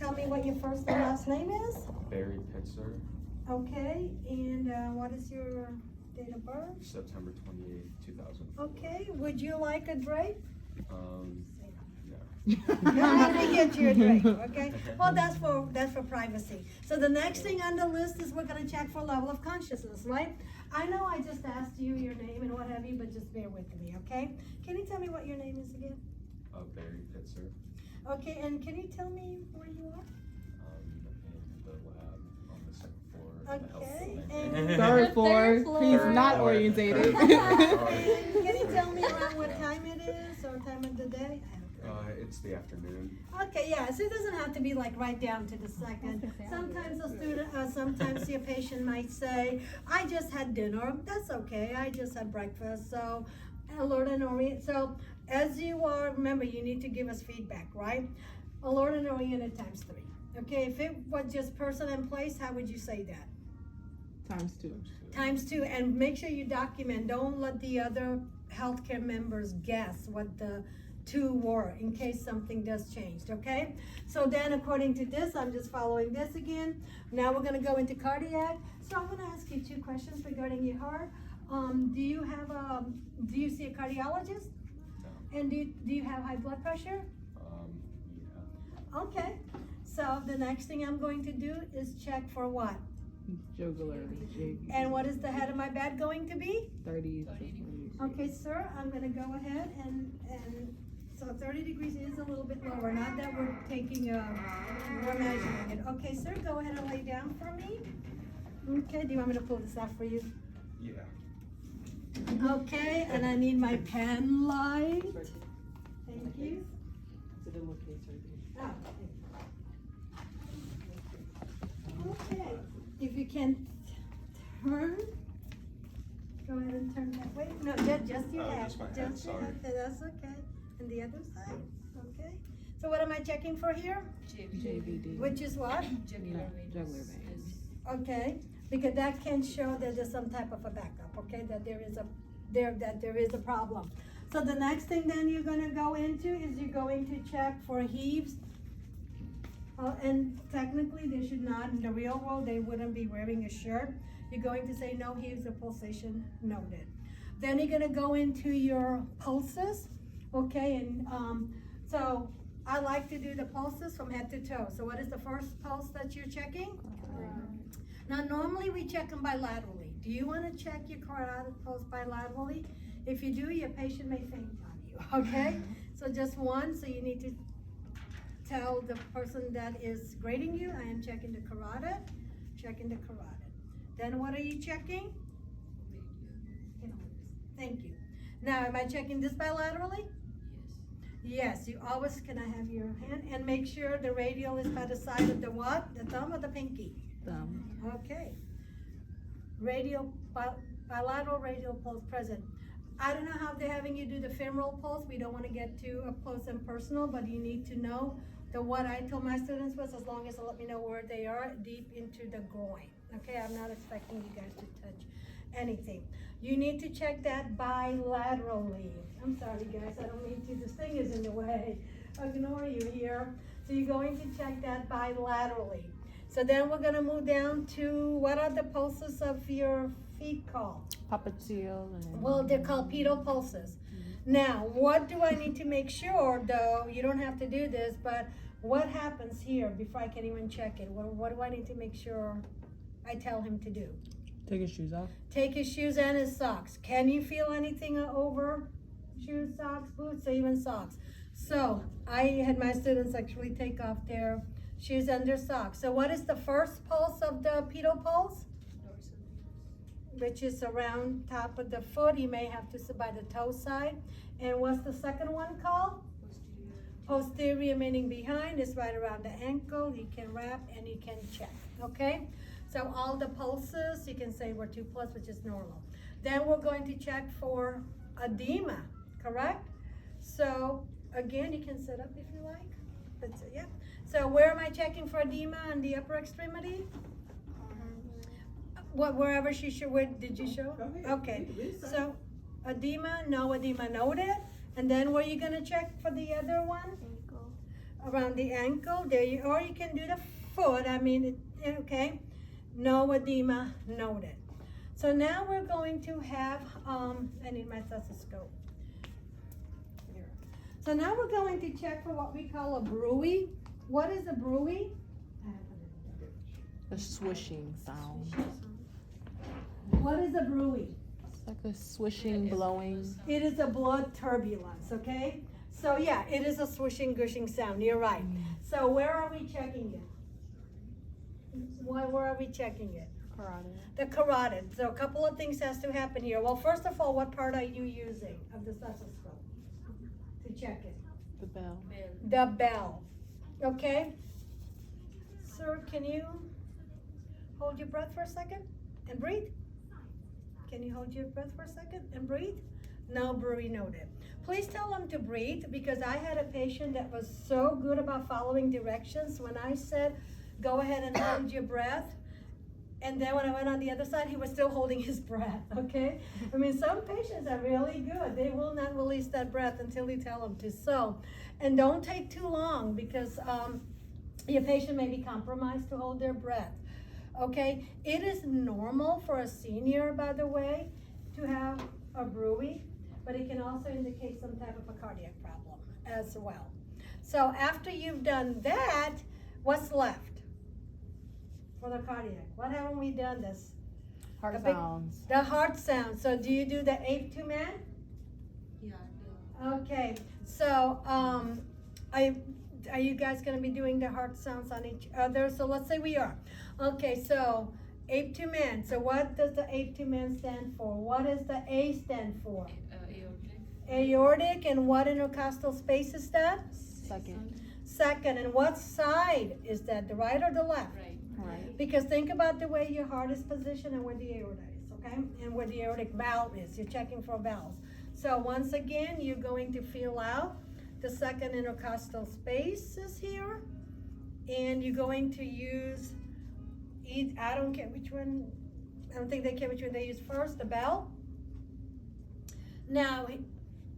tell me what your first and last name is? Barry Pitzer, Okay, and what is your date of birth? September 28th, 2004. Okay, would you like a drape? Yeah. I'm gonna get you a drink, okay? Well, that's for privacy. So the next thing on the list is we're gonna check for level of consciousness, right? I know I just asked you your name and what have you, but just bear with me, okay? Can you tell me what your name is again? Barry Pitzer, Okay, and can you tell me where you are? in the lab on the second floor. in the health Okay, building. and Third floor. He's not Floor. orientated. and can you tell me around what time it is or time of the day? It's the afternoon. Okay, yeah, so it doesn't have to be like right down to the second. Sometimes a student, sometimes a patient might say, I just had dinner, that's okay, I just had breakfast, so alert and orient. So as you are, remember, you need to give us feedback, right? Alert and oriented times 3. Okay, if it was just person and place, how would you say that? Times 2. Times 2, and make sure you document, don't let the other healthcare members guess what the 2 were in case something does change, okay? So then according to this, I'm just following this again. Now we're gonna go into cardiac. So I'm gonna ask you 2 questions regarding your heart. Do you see a cardiologist? No. And do you have high blood pressure? Yeah. Okay, so the next thing I'm going to do is check for what? Jugular. And what is the head of my bed going to be? 30. Okay, sir, I'm gonna go ahead and so 30 degrees is a little bit lower, not that we're we're measuring it. Okay, sir, go ahead and lay down for me. Okay, do you want me to pull this out for you? Yeah. Okay, and I need my pen light. Thank you. Oh, okay, if you can turn. Go ahead and turn that way. No, just your head. Just my head, Just your sorry. head. That's okay. And the other side, okay. So what am I checking for here? JVD. Which is what? Jugular veins. Okay, because that can show that there's some type of a backup, okay, that there is a problem. So the next thing then you're gonna go into is you're going to check for heaves. And technically they should not, in the real world, they wouldn't be wearing a shirt. You're going to say no heaves or pulsation noted. Then you're gonna go into your pulses, okay, and so I like to do the pulses from head to toe. So what is the first pulse that you're checking? Now normally we check them bilaterally. Do you want to check your carotid pulse bilaterally? If you do, your patient may faint on you, okay? So just one, so you need to tell the person that is grading you, I am checking the carotid, checking the carotid. Then what are you checking? Thank you. Now, am I checking this bilaterally? Yes, you always, can I have your hand? And make sure the radial is by the side of the what? The thumb or the pinky? Thumb. Okay. Radial, bilateral radial pulse present. I don't know how they're having you do the femoral pulse. We don't want to get too up close and personal, but you need to know that what I told my students was, as long as they let me know where they are, deep into the groin. Okay, I'm not expecting you guys to touch anything. You need to check that bilaterally. I'm sorry guys, I don't mean to, this thing is in the way. I'll ignore you here. So you're going to check that bilaterally. So then we're gonna move down to, what are the pulses of your feet called? Popliteal. Well, they're called pedal pulses. Now, what do I need to make sure though, you don't have to do this, but what happens here before I can even check it? What do I need to make sure I tell him to do? Take his shoes off. Take his shoes and his socks. Can you feel anything over shoes, socks, boots, or even socks? So I had my students actually take off their shoes and their socks. So what is the first pulse of the pedal pulse? Which is around top of the foot. You may have to sit by the toe side. And what's the second one called? Posterior, meaning behind, is right around the ankle. You can wrap and you can check, okay? So all the pulses, you can say we're 2+, which is normal. Then we're going to check for edema, correct? So again, you can sit up if you like. That's it, yeah. So where am I checking for edema on the upper extremity? Wherever she showed, where did you show? Okay, so edema, no edema noted. And then where are you gonna check for the other one? around the ankle. There you, or you can do the foot. I mean, okay. No edema noted. So now we're going to have, I need my stethoscope. Here. So now we're going to check for what we call a bruit. What is a bruit? A swishing sound. What is a bruit? It's like a swishing, blowing. It is a blood turbulence, okay? So yeah, it is a swishing, gushing sound, you're right. So where are we checking it? Where are we checking it? Carotid. The carotid. So a couple of things has to happen here. Well, first of all, what part are you using of the stethoscope to check it? The bell. The bell, okay? Sir, can you hold your breath for a second and breathe? Can you hold your breath for a second and breathe? No bruit noted. Please tell them to breathe, because I had a patient that was so good about following directions. When I said, go ahead and hold your breath, and then when I went on the other side, he was still holding his breath, okay? I mean, some patients are really good. They will not release that breath until you tell them to. So, and don't take too long, because your patient may be compromised to hold their breath. Okay, it is normal for a senior, by the way, to have a bruit, but it can also indicate some type of a cardiac problem as well. So after you've done that, what's left for the cardiac? What haven't we done this? Heart sounds. The heart sound. So do you do the ape to man? Yeah. Okay, so are you guys gonna be doing the heart sounds on each other? So let's say we are. Okay, so ape to man. So what does the ape to man stand for? What does the A stand for? Aortic. Aortic, and what intercostal space is that? Second. Second, and what side is that? The right or the left? Right. Right. Because think about the way your heart is positioned and where the aorta is, okay? And where the aortic valve is. You're checking for valves. So once again, you're going to feel out the second intercostal spaces here, and you're going to use, I don't care which one, I don't think they care which one they use first, the bell. Now,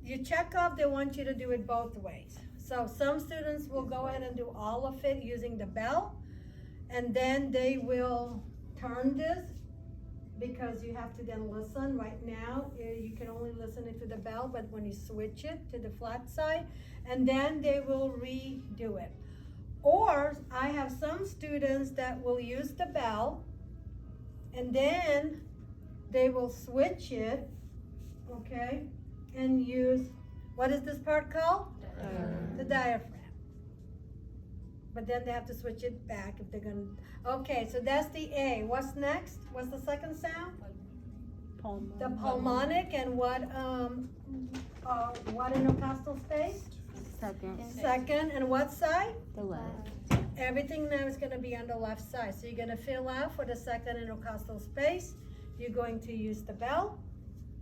you check off, they want you to do it both ways. So some students will go ahead and do all of it using the bell, and then they will turn this, because you have to then listen. Right now, you can only listen it to the bell, but when you switch it to the flat side, and then they will redo it. Or I have some students that will use the bell, and then they will switch it, okay, and use, what is this part called? The diaphragm. But then they have to switch it back if they're gonna, okay, so that's the A. What's next? What's the second sound? The pulmonic, and what intercostal space? Second. Second, and what side? The left. Everything now is gonna be on the left side. So you're gonna fill out for the second intercostal space. You're going to use the bell.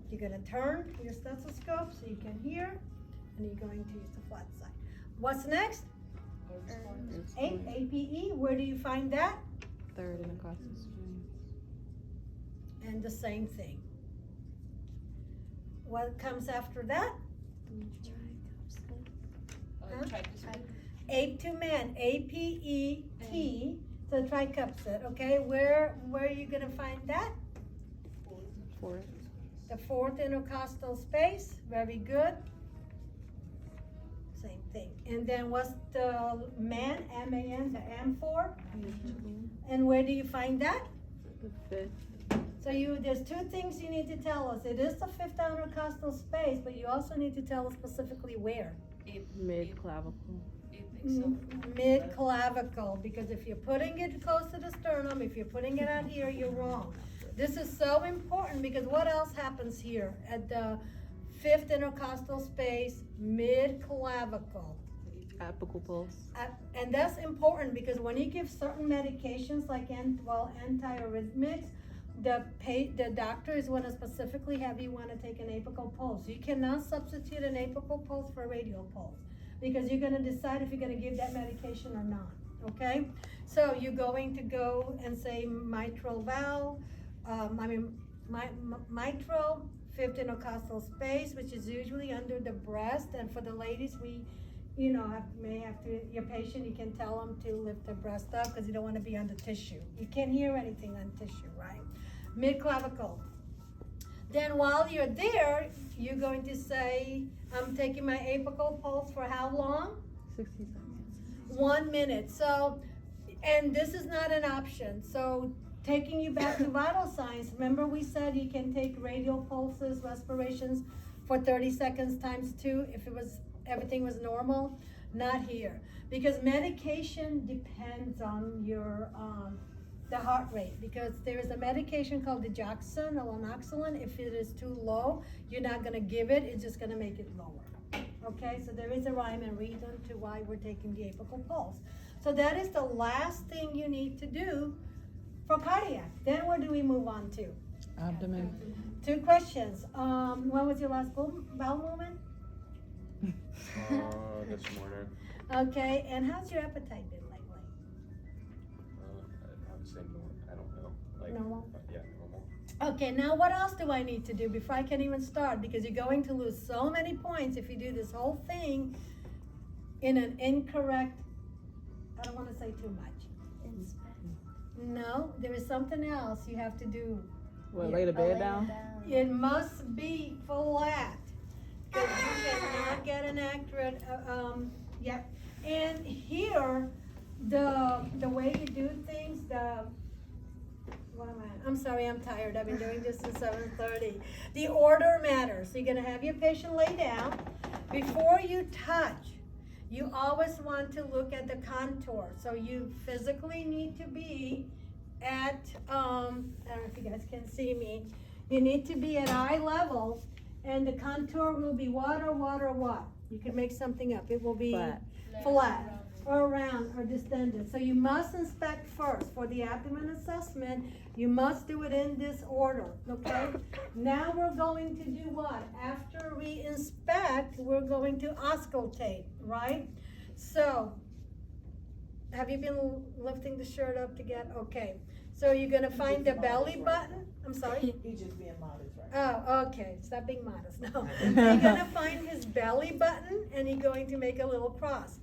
You're gonna turn your stethoscope so you can hear, and you're going to use the flat side. What's next? A, APE, where do you find that? Third intercostal string. And the same thing. What comes after that? Huh? Ape to man, APET, so tricuspid, okay? Where are you gonna find that? Fourth. The fourth intercostal space, very good. Same thing. And then what's the man, M-A-N, the M for? And where do you find that? The fifth. So there's two things you need to tell us. It is the fifth intercostal space, but you also need to tell us specifically where. Mid clavicle. Mid clavicle, because if you're putting it close to the sternum, if you're putting it out here, you're wrong. This is so important, because what else happens here at the fifth intercostal space, mid clavicle? Apical pulse. And that's important, because when you give certain medications like antiarrhythmics, the doctor is going to specifically have you want to take an apical pulse. You cannot substitute an apical pulse for a radial pulse, because you're going to decide if you're going to give that medication or not, okay? So you're going to go and say mitral valve, mitral, fifth intercostal space, which is usually under the breast, and for the ladies, you know, your patient, you can tell them to lift their breast up because you don't want to be on the tissue. You can't hear anything on tissue, right? Mid-clavicle. Then while you're there, you're going to say, I'm taking my apical pulse for how long? 60 seconds. 1 minute. So, and this is not an option. So taking you back to vital signs, remember we said you can take radial pulses, respirations for 30 seconds times 2 if everything was normal. Not here, because medication depends on your the heart rate, because there is a medication called digoxin or lanoxylin. If it is too low, you're not going to give it, it's just going to make it lower. Okay, so there is a rhyme and reason to why we're taking the apical pulse. So that is the last thing you need to do for cardiac. Then where do we move on to? Abdomen. 2 questions. When was your last bowel movement? This morning, Okay, and how's your appetite been lately? I would say normal, I don't know, like. Normal? Yeah, normal. Okay, now what else do I need to do before I can even start? Because you're going to lose so many points if you do this whole thing in an incorrect, I don't want to say too much. No, there is something else you have to do. What, lay the bed down? It must be flat, because you cannot get an accurate, yep. And here, the way you do things, I'm sorry, I'm tired, I've been doing this since 7:30. The order matters. So you're gonna have your patient lay down. Before you touch, you always want to look at the contour. So you physically need to be at, I don't know if you guys can see me. You need to be at eye level, and the contour will be what? You can make something up. It will be flat or round or distended. So you must inspect first. For the abdomen assessment, you must do it in this order, okay? Now we're going to do what? After we inspect, we're going to auscultate, right? So, have you been lifting the shirt up to get, okay. So you're gonna find the belly button, I'm sorry? He's just being modest, right? Oh, okay, stop being modest, no. So you're gonna find his belly button and you're going to make a little cross.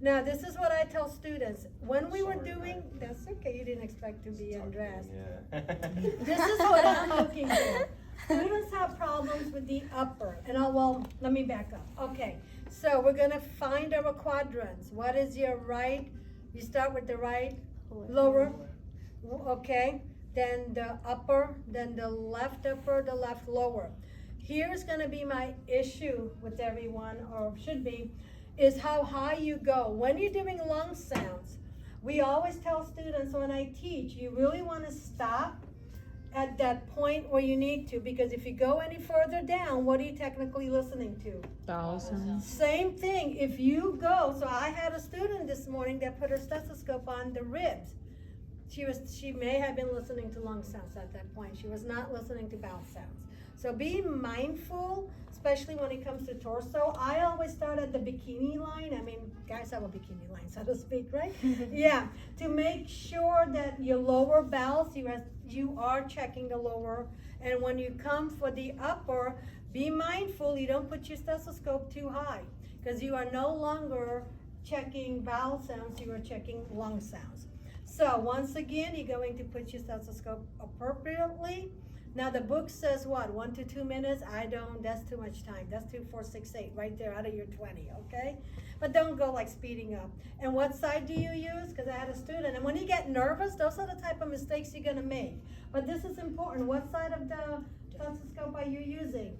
Now, this is what I tell students. When we were doing, that's okay, you didn't expect to be undressed. Yeah. This is what I'm looking for. Students have problems with the upper, and let me back up. Okay, so we're gonna find our quadrants. What is your right? You start with the right, lower, okay, then the upper, then the left upper, the left lower. Here's gonna be my issue with everyone, or should be, is how high you go. When you're doing lung sounds, we always tell students when I teach, you really wanna stop at that point where you need to, because if you go any further down, what are you technically listening to? Thousands. Same thing, if you go, so I had a student this morning that put her stethoscope on the ribs. She may have been listening to lung sounds at that point. She was not listening to bowel sounds. So be mindful, especially when it comes to torso. I always start at the bikini line. I mean, guys have a bikini line, so to speak, right? Yeah, to make sure that your lower bowels, you are checking the lower. And when you come for the upper, be mindful you don't put your stethoscope too high, because you are no longer checking bowel sounds, you are checking lung sounds. So once again, you're going to put your stethoscope appropriately. Now the book says what, 1 to 2 minutes? I don't, that's too much time. That's 2, 4, 6, 8, right there out of your 20, okay? But don't go like speeding up. And what side do you use? Because I had a student, and when you get nervous, those are the type of mistakes you're gonna make. But this is important. What side of the stethoscope are you using?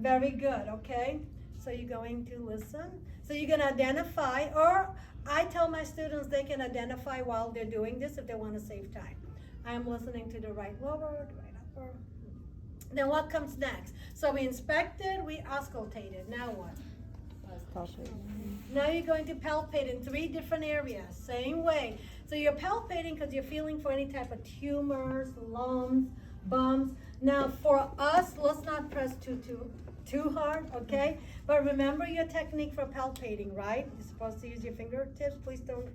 Very good, okay? So you're going to listen. So you're gonna identify, or I tell my students they can identify while they're doing this if they wanna save time. I'm listening to the right lower, the right upper. Then what comes next? So we inspected, we auscultated. Now what? Now you're going to palpate in 3 different areas, same way. So you're palpating because you're feeling for any type of tumors, lumps, bumps. Now for us, let's not press too hard, okay? But remember your technique for palpating, right? You're supposed to use your fingertips. Please don't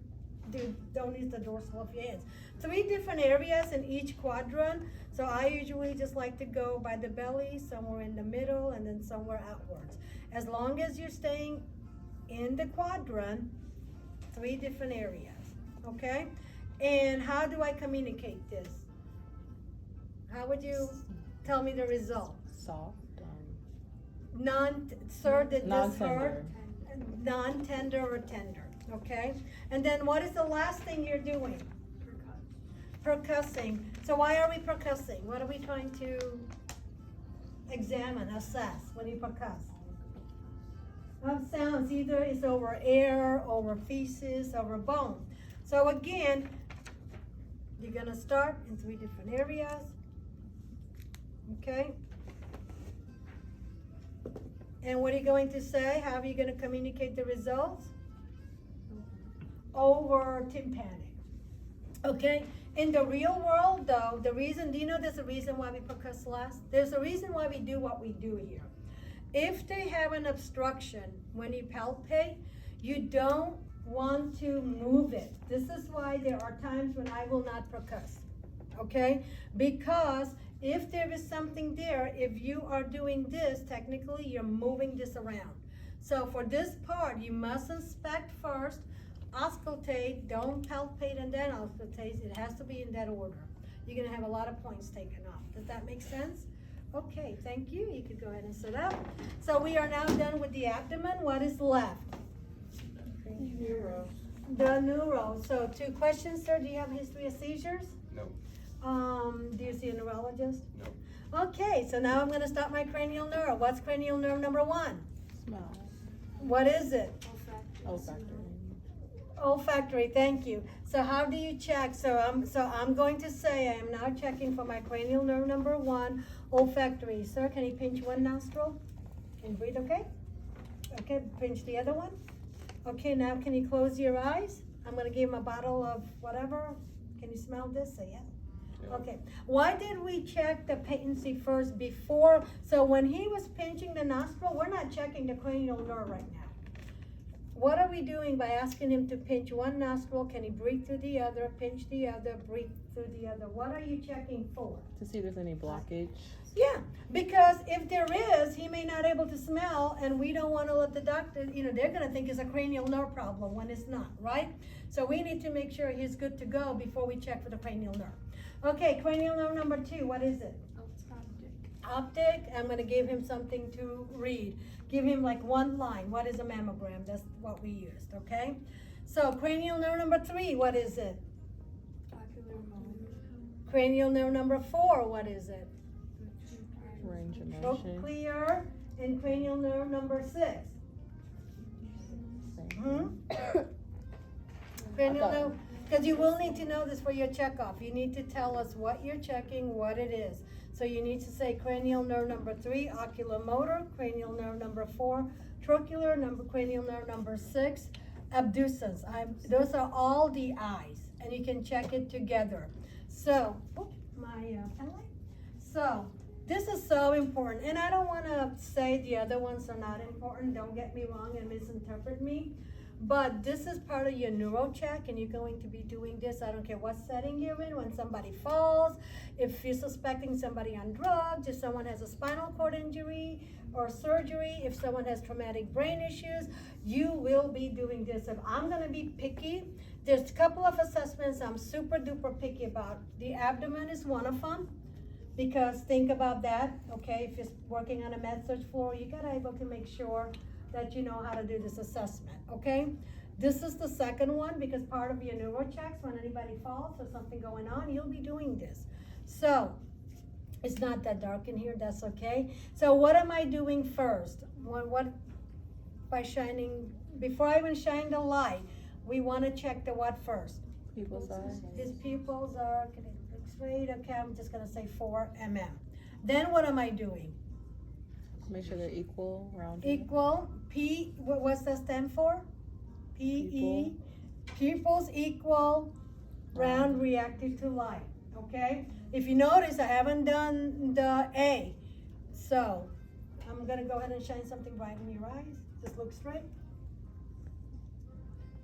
use the dorsal of your hands. 3 different areas in each quadrant. So I usually just like to go by the belly, somewhere in the middle, and then somewhere outwards. As long as you're staying in the quadrant, 3 different areas, okay? And how do I communicate this? How would you tell me the result? Soft. Sir, did this hurt? Non-tender. Non-tender or tender, okay? And then what is the last thing you're doing? Percussing. So why are we percussing? What are we trying to examine, assess when you percuss? Sounds, either it's over air, over feces, over bone. So again, you're gonna start in 3 different areas, okay? And what are you going to say? How are you gonna communicate the results? Over tympanic, okay? In the real world though, the reason, do you know there's a reason why we percuss last? There's a reason why we do what we do here. If they have an obstruction when you palpate, you don't want to move it. This is why there are times when I will not percuss, okay? Because if there is something there, if you are doing this, technically you're moving this around. So for this part, you must inspect first, auscultate, don't palpate and then auscultate. It has to be in that order. You're gonna have a lot of points taken off. Does that make sense? Okay, thank you. You could go ahead and sit up. So we are now done with the abdomen. What is left? Neuro. The neuro. So 2 questions, sir. Do you have a history of seizures? No. Do you see a neurologist? No. Okay, so now I'm gonna start my cranial nerve. What's cranial nerve number 1? Smell. What is it? Olfactory. Olfactory, thank you. So how do you check? So I'm going to say I am now checking for my cranial nerve number 1, olfactory. Sir, can you pinch one nostril? Can you breathe okay? Okay, pinch the other one. Okay, now can you close your eyes? I'm gonna give him a bottle of whatever. Can you smell this? Say yeah. Yeah. Okay, why did we check the patency first before? So when he was pinching the nostril, we're not checking the cranial nerve right now. What are we doing by asking him to pinch one nostril? Can he breathe through the other, pinch the other, breathe through the other? What are you checking for? To see if there's any blockage. Yeah, because if there is, he may not able to smell, and we don't want to let the doctor, they're going to think it's a cranial nerve problem when it's not, right? So we need to make sure he's good to go before we check for the cranial nerve. Okay, cranial nerve number 2, what is it? Optic. I'm going to give him something to read. Give him like 1 line. What is a mammogram? That's what we used, okay? So cranial nerve number 3, what is it? Cranial nerve number 4, what is it? Range of motion. Trochlear and cranial nerve number 6. Cranial nerve, because you will need to know this for your checkoff. You need to tell us what you're checking, what it is. So you need to say cranial nerve number 3, oculomotor, cranial nerve number 4, trochlear, cranial nerve number 6, abducens. Those are all the eyes, and you can check it together. So, my pen light. So, this is so important, and I don't want to say the other ones are not important. Don't get me wrong and misinterpret me. But this is part of your neuro check, and you're going to be doing this. I don't care what setting you're in, when somebody falls, if you're suspecting somebody on drugs, if someone has a spinal cord injury or surgery, if someone has traumatic brain issues, you will be doing this. If I'm going to be picky, there's a couple of assessments I'm super duper picky about. The abdomen is one of them, because think about that, okay? If you're working on a med-surg floor, you got to be able to make sure that you know how to do this assessment, okay? This is the second one, because part of your neuro checks, when anybody falls or something going on, you'll be doing this. So, it's not that dark in here, that's okay. So what am I doing first? By shining, before I even shine the light, we want to check the what first? Pupils eyes. His pupils are, can it look straight? Okay, I'm just gonna say 4 mm. Then what am I doing? Make sure they're equal, rounded. Equal, what's that stand for? P-E, pupils equal, round, reactive to light, okay? If you notice, I haven't done the A. So, I'm gonna go ahead and shine something bright in your eyes. Just look straight.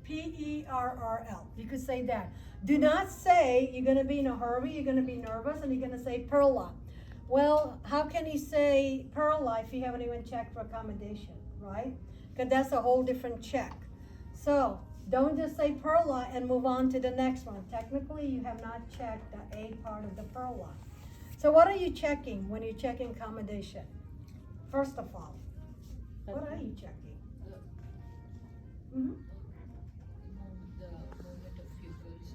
P-E-R-R-L, you could say that. Do not say you're gonna be in a hurry, you're gonna be nervous, and you're gonna say perla. Well, how can he say perla if you haven't even checked for accommodation, right? because that's a whole different check. So don't just say perla and move on to the next one. Technically, you have not checked the A part of the perla. So what are you checking when you're checking accommodation? First of all, what are you checking? Mm-hmm. The movement of pupils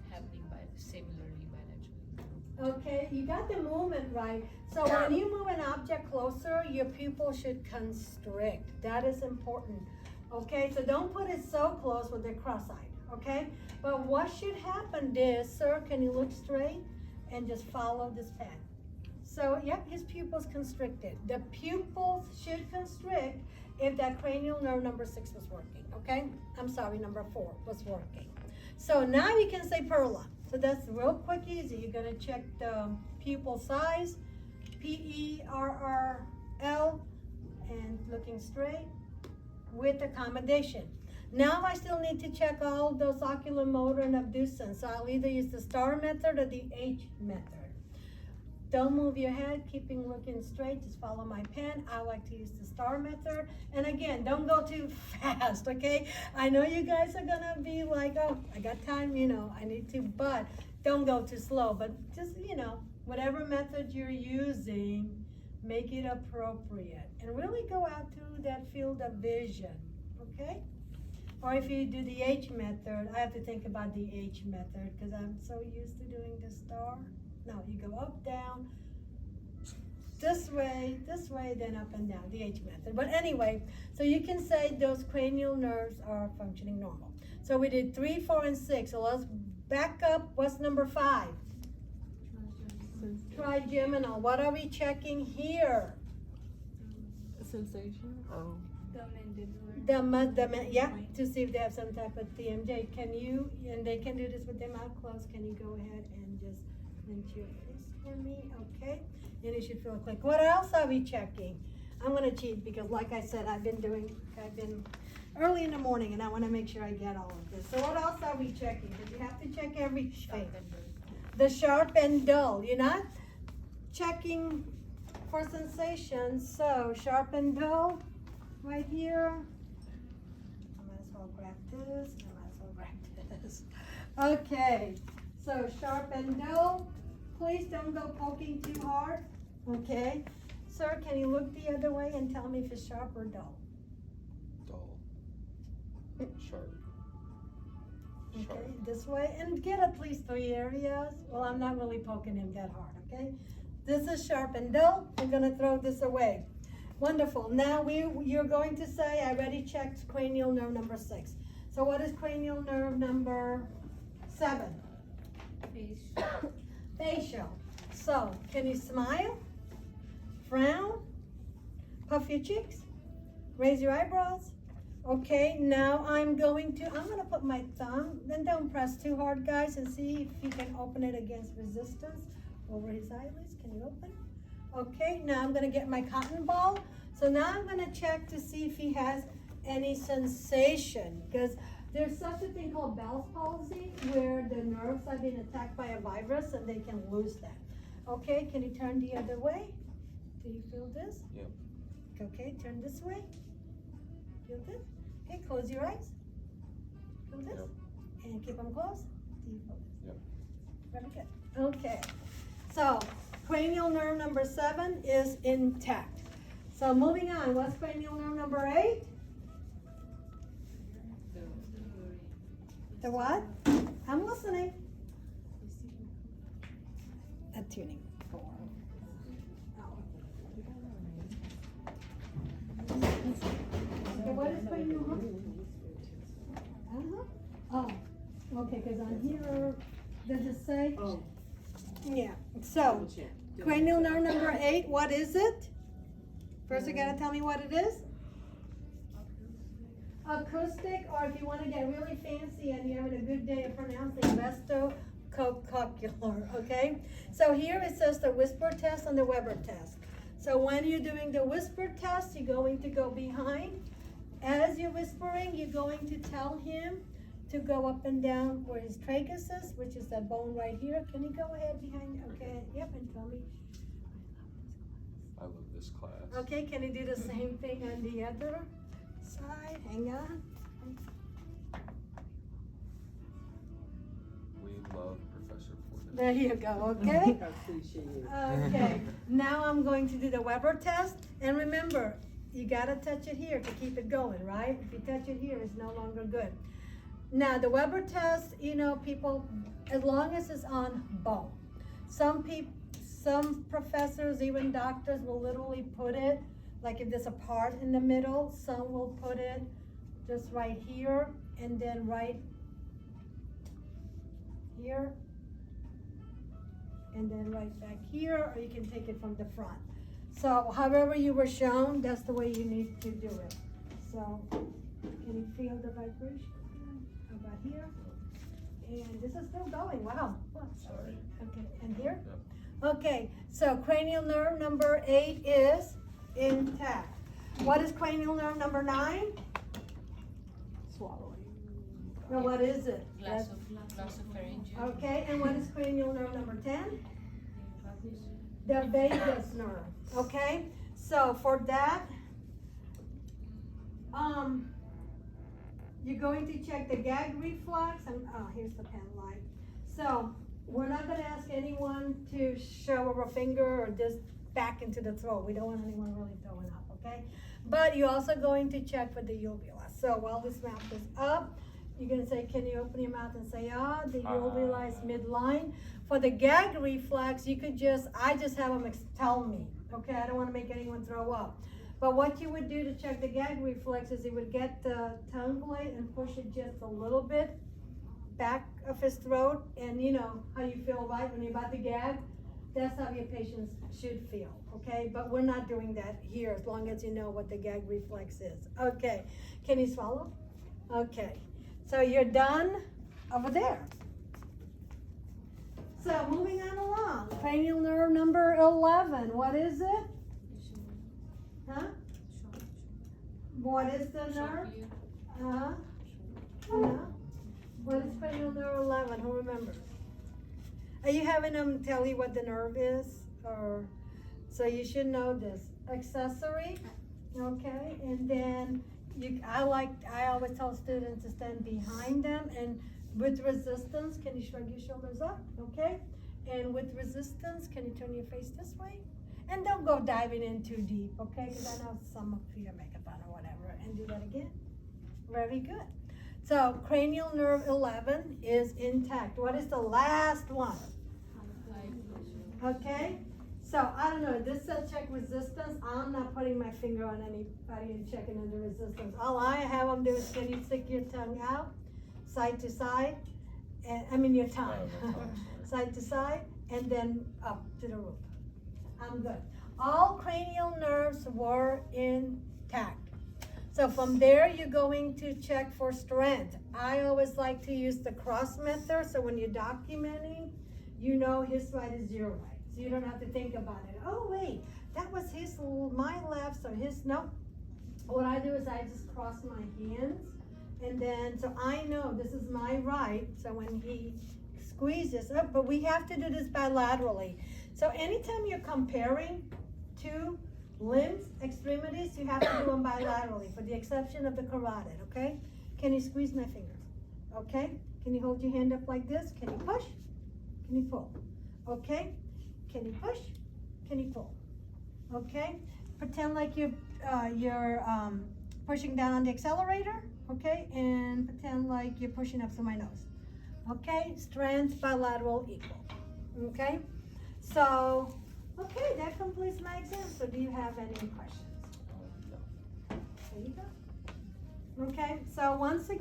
happening similarly bilaterally. Okay, you got the movement right. So when you move an object closer, your pupil should constrict. That is important. Okay, so don't put it so close with the cross-eyed, okay? But what should happen is, sir, can you look straight and just follow this pen? So, yep, his pupil's constricted. The pupils should constrict if that cranial nerve number 6 was working, okay? I'm sorry, number 4 was working. So now we can say perla. So that's real quick, easy. You're gonna check the pupil size, PERRL, and looking straight with accommodation. Now I still need to check all those oculomotor and abducens. So I'll either use the star method or the H method. Don't move your head, keeping looking straight, just follow my pen. I like to use the star method. And again, don't go too fast, okay? I know you guys are gonna be like, oh, I got time, I need to, but don't go too slow. But just, whatever method you're using, make it appropriate. And really go out to that field of vision, okay? Or if you do the H method, I have to think about the H method because I'm so used to doing the star. No, you go up, down, this way, then up and down, the H method. But anyway, so you can say those cranial nerves are functioning normal. So we did 3, 4, and 6. So let's back up. What's number 5? Trigeminal. What are we checking here? Sensation? Oh. Yeah, to see if they have some type of TMJ. Can you, and they can do this with their mouth closed, can you go ahead and just link your face for me? Okay, and it should feel quick. What else are we checking? I'm gonna cheat because like I said, I've been early in the morning and I wanna make sure I get all of this. So what else are we checking? Because you have to check everything. The sharp and dull. You're not checking for sensations, so sharp and dull right here. I might as well grab this, I might as well grab this. Okay, so sharp and dull. Please don't go poking too hard, okay? Sir, can you look the other way and tell me if it's sharp or dull? Dull. Sharp. Okay, this way, and get at least 3 areas. Well, I'm not really poking him that hard, okay? This is sharp and dull. We're gonna throw this away. Wonderful. Now you're going to say, I already checked cranial nerve number 6. So what is cranial nerve number 7? Facial. So, can you smile? Frown? Puff your cheeks? Raise your eyebrows? Okay, now I'm gonna put my thumb, then don't press too hard, guys, and see if you can open it against resistance over his eyelids. Can you open? Okay, now I'm gonna get my cotton ball. So now I'm gonna check to see if he has any sensation, because there's such a thing called Bell's palsy, where the nerves are being attacked by a virus and they can lose that. Okay, can you turn the other way? Do you feel this? Yep. Okay, turn this way. Feel this? Okay, close your eyes. Feel this? Yep. And keep them closed. Do you feel this? Yep. Very good. Okay, so cranial nerve number 7 is intact. So moving on, what's cranial nerve number 8? The what? I'm listening. A tuning fork. Okay, what is cranial nerve? Oh, okay, because on here, does it say? Oh. Yeah, so cranial nerve number 8, what is it? First you gotta tell me what it is. Acoustic, or if you want to get really fancy and you're having a good day of pronouncing, vesticocochlear, okay? So here it says the whisper test and the Weber test. So when you're doing the whisper test, you're going to go behind. As you're whispering, you're going to tell him to go up and down where his tragus is, which is that bone right here. Can you go ahead behind? Okay, yep, and tell me. I I love this class. Okay, can you do the same thing on the other side? Hang on. We love Professor Ford. There you go, okay? How cliche it is. Okay, now I'm going to do the Weber test, and remember, you gotta touch it here to keep it going, right? If you touch it here, it's no longer good. Now, the Weber test, you know, people, as long as it's on bone. Some professors, even doctors, will literally put it, like if there's a part in the middle, some will put it just right here, and then right here, and then right back here, or you can take it from the front. So however you were shown, that's the way you need to do it. So can you feel the vibration about here? And this is still going, wow. Oh, sorry. Okay, and here? Yep. Okay, so cranial nerve number 8 is intact. What is cranial nerve number 9? Swallowing. Now what is it? Glossopharyngeal. Okay, and what is cranial nerve number 10? The vagus nerve, okay? So for that, you're going to check the gag reflex, and here's the pen light. So we're not gonna ask anyone to show a finger or just back into the throat. We don't want anyone really throwing up, okay? But you're also going to check for the uvula. So while this mouth is up, you're gonna say, can you open your mouth and say, the uvula is midline. For the gag reflex, you could I just have them tell me, okay? I don't wanna make anyone throw up. But what you would do to check the gag reflex is you would get the tongue blade and push it just a little bit back of his throat, and you know how you feel, right? When you're about to gag, that's how your patients should feel, okay? But we're not doing that here, as long as you know what the gag reflex is. Okay, can you swallow? Okay, so you're done over there. So moving on along, cranial nerve number 11, what is it? Huh? What is the nerve? What is cranial nerve 11? Who remembers? Are you having them tell you what the nerve is? Or so you should know this. Accessory, okay, and then I always tell students to stand behind them, and with resistance, can you shrug your shoulders up? Okay, and with resistance, can you turn your face this way? And don't go diving in too deep, okay? Because I know some of you have makeup on or whatever. And do that again. Very good. So cranial nerve 11 is intact. What is the last one? Okay. So I don't know. This said check resistance. I'm not putting my finger on anybody and checking under resistance. All I have them do is, can you stick your tongue out, side to side, and I mean your tongue, side to side, and then up to the roof. I'm good. All cranial nerves were intact. So from there, you're going to check for strength. I always like to use the cross method. So when you're documenting, you know his right is your right. So you don't have to think about it. Oh, wait, that was my left, so his, no. What I do is I just cross my hands. And then, so I know this is my right. So when he squeezes up, but we have to do this bilaterally. So anytime you're comparing two limbs, extremities, you have to do them bilaterally, for the exception of the carotid, okay? Can you squeeze my fingers? Okay? Can you hold your hand up like this? Can you push? Can you pull? Okay? Can you push? Can you pull? Okay? Pretend like you're pushing down on the accelerator, okay? And pretend like you're pushing up through my nose. Okay? Strength, bilateral, equal. Okay? So, okay, that completes my exam. So do you have any questions? No. There you go. Okay, so once again,